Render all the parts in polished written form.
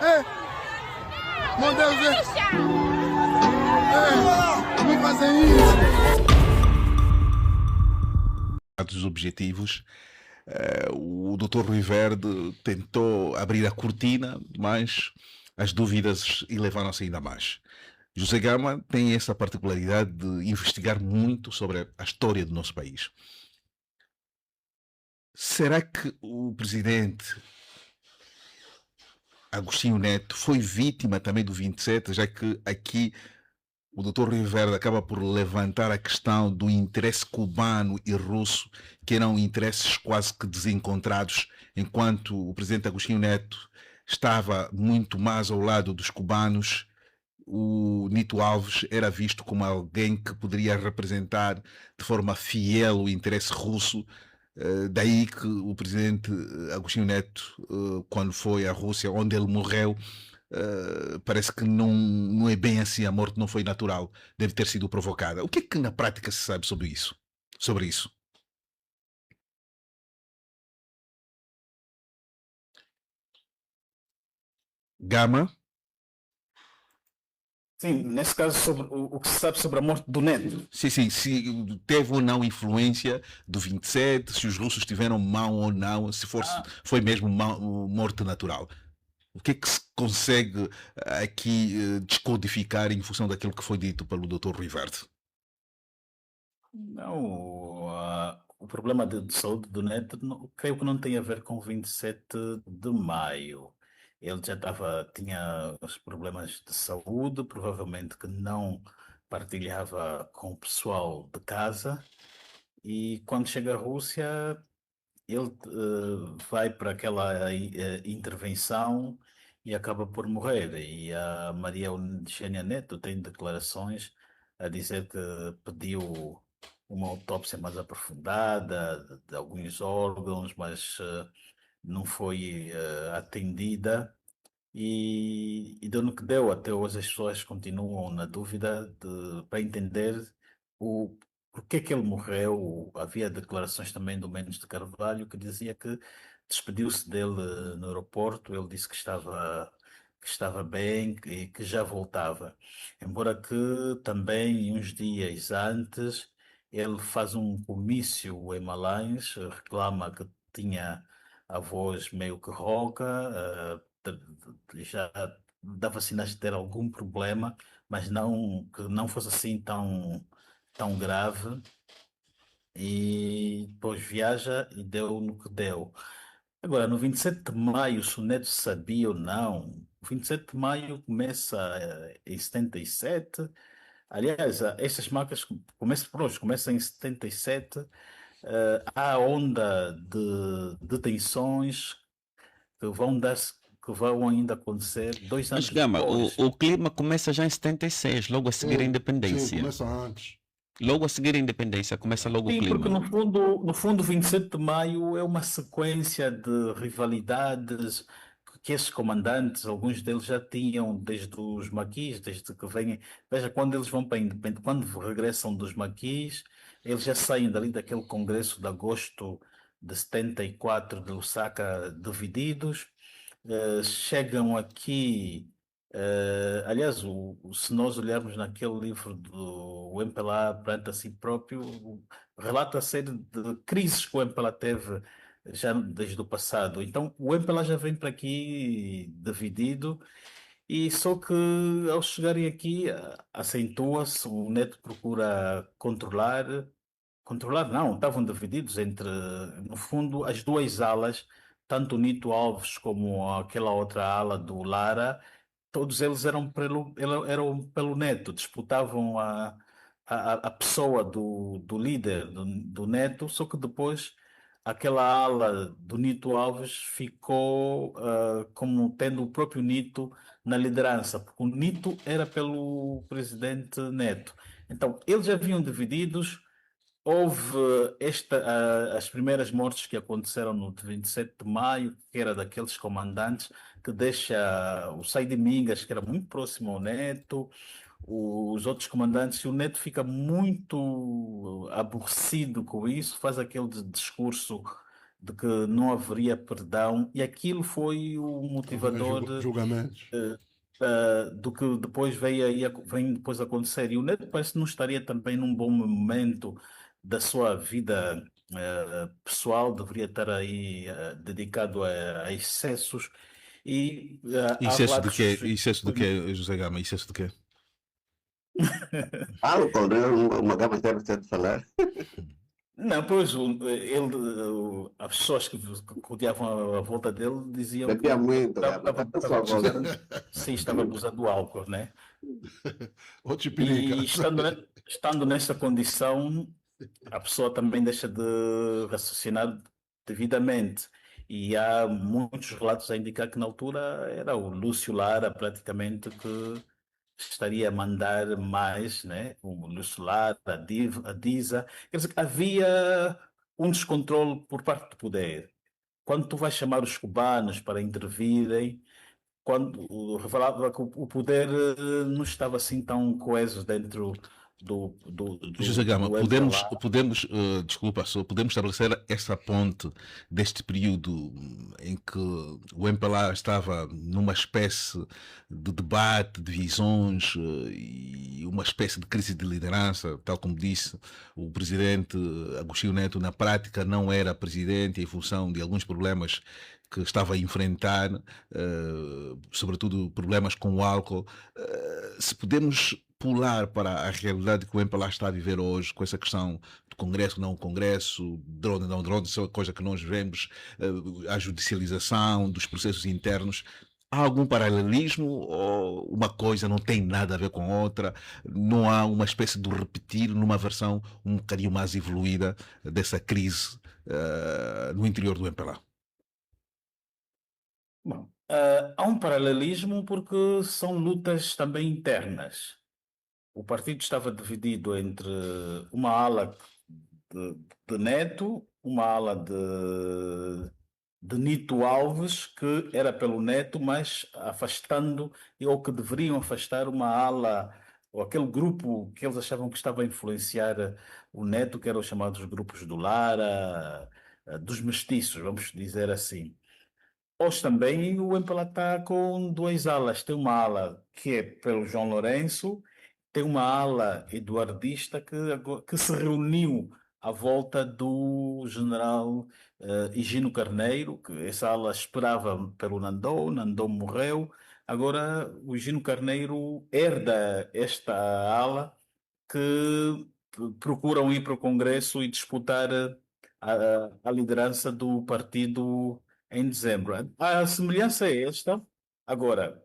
Meu Deus, não fazem isso. Dos objetivos, o Dr. Rui Verde tentou abrir a cortina, mas as dúvidas elevaram-se ainda mais. José Gama tem essa particularidade de investigar muito sobre a história do nosso país. Será que o presidente Agostinho Neto foi vítima também do 27, já que aqui o Dr. Rui Verde acaba por levantar a questão do interesse cubano e russo, que eram interesses quase que desencontrados, enquanto o presidente Agostinho Neto estava muito mais ao lado dos cubanos. O Nito Alves era visto como alguém que poderia representar de forma fiel o interesse russo. Daí que o presidente Agostinho Neto, quando foi à Rússia, onde ele morreu, parece que não é bem assim, a morte não foi natural, deve ter sido provocada. O que é que na prática se sabe sobre isso? Sobre isso? Gama? Sim, nesse caso, sobre o que se sabe sobre a morte do Neto. Sim, sim, se teve ou não influência do 27, se os russos tiveram mão ou não, se foi mesmo morte natural. O que é que se consegue aqui descodificar em função daquilo que foi dito pelo Dr. Rui Verde? Não, o problema de saúde do Neto, creio que não tem a ver com 27 de maio. Ele já tinha os problemas de saúde, provavelmente que não partilhava com o pessoal de casa. E quando chega à Rússia, ele vai para aquela intervenção e acaba por morrer. E a Maria Eugênia Neto tem declarações a dizer que pediu uma autópsia mais aprofundada de alguns órgãos, mas não foi atendida. E deu no que deu, até hoje as pessoas continuam na dúvida para entender o porquê que ele morreu. Havia declarações também do Menes de Carvalho que dizia que despediu-se dele no aeroporto, ele disse que estava bem e que já voltava. Embora que também uns dias antes ele faz um comício em Malães, reclama que tinha a voz meio que rouca, já dava sinais de ter algum problema, mas não que não fosse assim tão grave. E depois viaja e deu no que deu. Agora, no 27 de maio, se o Neto sabia ou não, o 27 de maio começa em 77. Aliás, estas marcas começam em 77. Há a onda de detenções que vão dar, que vão ainda acontecer dois Mas anos Gama, depois. o clima começa já em 76, logo a seguir a Sim, independência. começa antes. Logo a seguir a independência começa logo o Sim, porque clima. no fundo, 27 de maio é uma sequência de rivalidades que esses comandantes, alguns deles já tinham desde os maquis, desde que vêm. Veja, quando eles vão para a independência, quando regressam dos maquis, eles já saem dali daquele congresso de agosto de 74 de Lusaka divididos. Chegam aqui, aliás, se nós olharmos naquele livro do o MPLA perante a si próprio, relata a série de crises que o MPLA teve já desde o passado. Então, o MPLA já vem para aqui dividido, e só que ao chegarem aqui, acentua-se, o Neto procura controlar não, estavam divididos entre, no fundo, as duas alas, tanto o Nito Alves como aquela outra ala do Lara, todos eles eram pelo Neto, disputavam a pessoa do líder, do Neto, só que depois aquela ala do Nito Alves ficou como tendo o próprio Nito na liderança, porque o Nito era pelo presidente Neto. Então, eles já vinham divididos. Houve as primeiras mortes que aconteceram no 27 de maio, que era daqueles comandantes que deixa o Saidi Mingas, que era muito próximo ao Neto, os outros comandantes, e o Neto fica muito aborrecido com isso, faz aquele discurso de que não haveria perdão, e aquilo foi o motivador Julgamentos. do que depois vem depois acontecer. E o Neto parece que não estaria também num bom momento da sua vida pessoal, deveria estar aí dedicado a excessos. E há Excesso de relatos. quê? Excesso de quê, José Gama? Excesso de quê? Algo com uma gama deve ter de falar. Não, pois as pessoas que rodeavam a volta dele diziam que Bebia muito, Gama. Por favor. sim, estava abusando do álcool, né? Ou Chipirica. E estando nessa condição, a pessoa também deixa de raciocinar devidamente. E há muitos relatos a indicar que na altura era o Lúcio Lara praticamente que estaria a mandar mais, né? O Lúcio Lara, a Disa. Quer dizer, havia um descontrole por parte do poder. Quando tu vais chamar os cubanos para intervirem, quando revelava que o poder não estava assim tão coeso dentro José Gama, do podemos, MPLA. podemos desculpa, só podemos estabelecer essa ponte deste período em que o MPLA estava numa espécie de debate, de visões e uma espécie de crise de liderança, tal como disse o presidente Agostinho Neto, na prática não era presidente em função de alguns problemas que estava a enfrentar, sobretudo problemas com o álcool. Se podemos pular para a realidade que o MPLA está a viver hoje, com essa questão do Congresso, não Congresso, drone, não drone, isso é uma coisa que nós vemos, a judicialização dos processos internos. Há algum paralelismo ou uma coisa não tem nada a ver com a outra? Não há uma espécie de repetir numa versão um bocadinho mais evoluída dessa crise no interior do MPLA? Bom, há um paralelismo porque são lutas também internas. O partido estava dividido entre uma ala de, de Neto, uma ala de Nito Alves, que era pelo Neto, mas afastando, ou que deveriam afastar uma ala, ou aquele grupo que eles achavam que estava a influenciar o Neto, que eram os chamados grupos do Lara, dos mestiços, vamos dizer assim. Hoje também o MPLA está com duas alas. Tem uma ala que é pelo João Lourenço, tem uma ala eduardista que se reuniu à volta do general Higino Carneiro, que essa ala esperava pelo Nandô, Nandô morreu. Agora o Higino Carneiro herda esta ala que procuram ir para o Congresso e disputar a liderança do partido em dezembro. A semelhança é esta. Agora,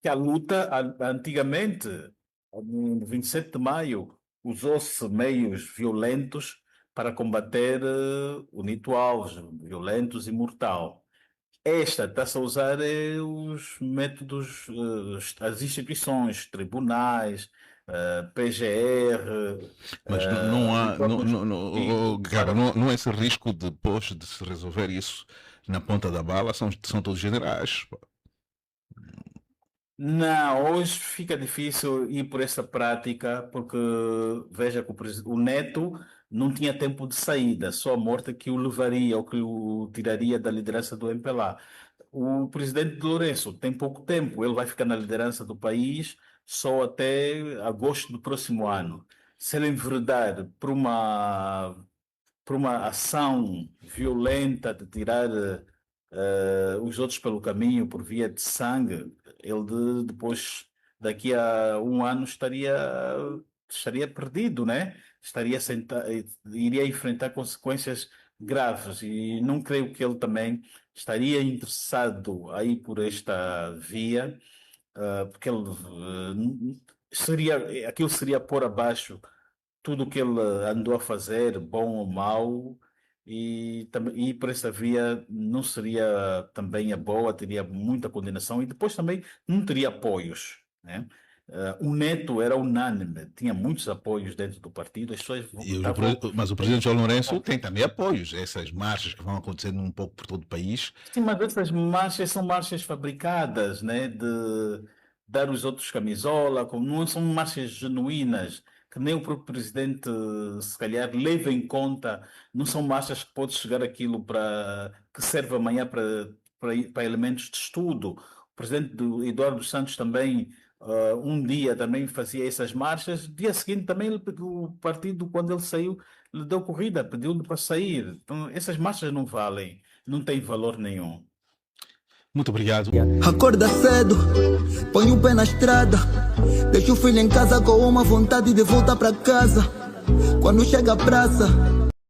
que a luta, antigamente, no 27 de maio, usou-se meios violentos para combater o Nito Alves, violentos e mortal. Esta está-se a usar os métodos, as instituições, tribunais, PGR, Mas não e há, próprios cara, para não há esse risco depois de se resolver isso na ponta da bala, são todos generais. Pá. Não, hoje fica difícil ir por essa prática, porque veja que o Neto não tinha tempo de saída, só a morte que o levaria ou que o tiraria da liderança do MPLA. O presidente de Lourenço tem pouco tempo, ele vai ficar na liderança do país só até agosto do próximo ano. Se ele enveredar por uma ação violenta de tirar os outros pelo caminho por via de sangue, ele depois, daqui a um ano, estaria perdido, né? Iria enfrentar consequências graves e não creio que ele também estaria interessado aí por esta via, porque ele aquilo seria pôr abaixo tudo o que ele andou a fazer, bom ou mau, e por essa via não seria também a boa, teria muita condenação e depois também não teria apoios, né? O Neto era unânime, tinha muitos apoios dentro do partido, as pessoas votavam. Mas o presidente João Lourenço tem também apoios, essas marchas que vão acontecendo um pouco por todo o país. Sim, mas essas marchas são marchas fabricadas, né? De dar os outros camisola, como não são marchas genuínas, que nem o próprio presidente, se calhar, leva em conta, não são marchas que pode chegar aquilo para que serve amanhã para elementos de estudo. O presidente Eduardo Santos também, um dia também fazia essas marchas, dia seguinte também o partido, quando ele saiu, lhe deu corrida, pediu-lhe para sair. Então, essas marchas não valem, não têm valor nenhum. Muito obrigado. Acorda cedo, põe o pé na estrada, deixa o filho em casa com uma vontade de voltar para casa. Quando chega à praça,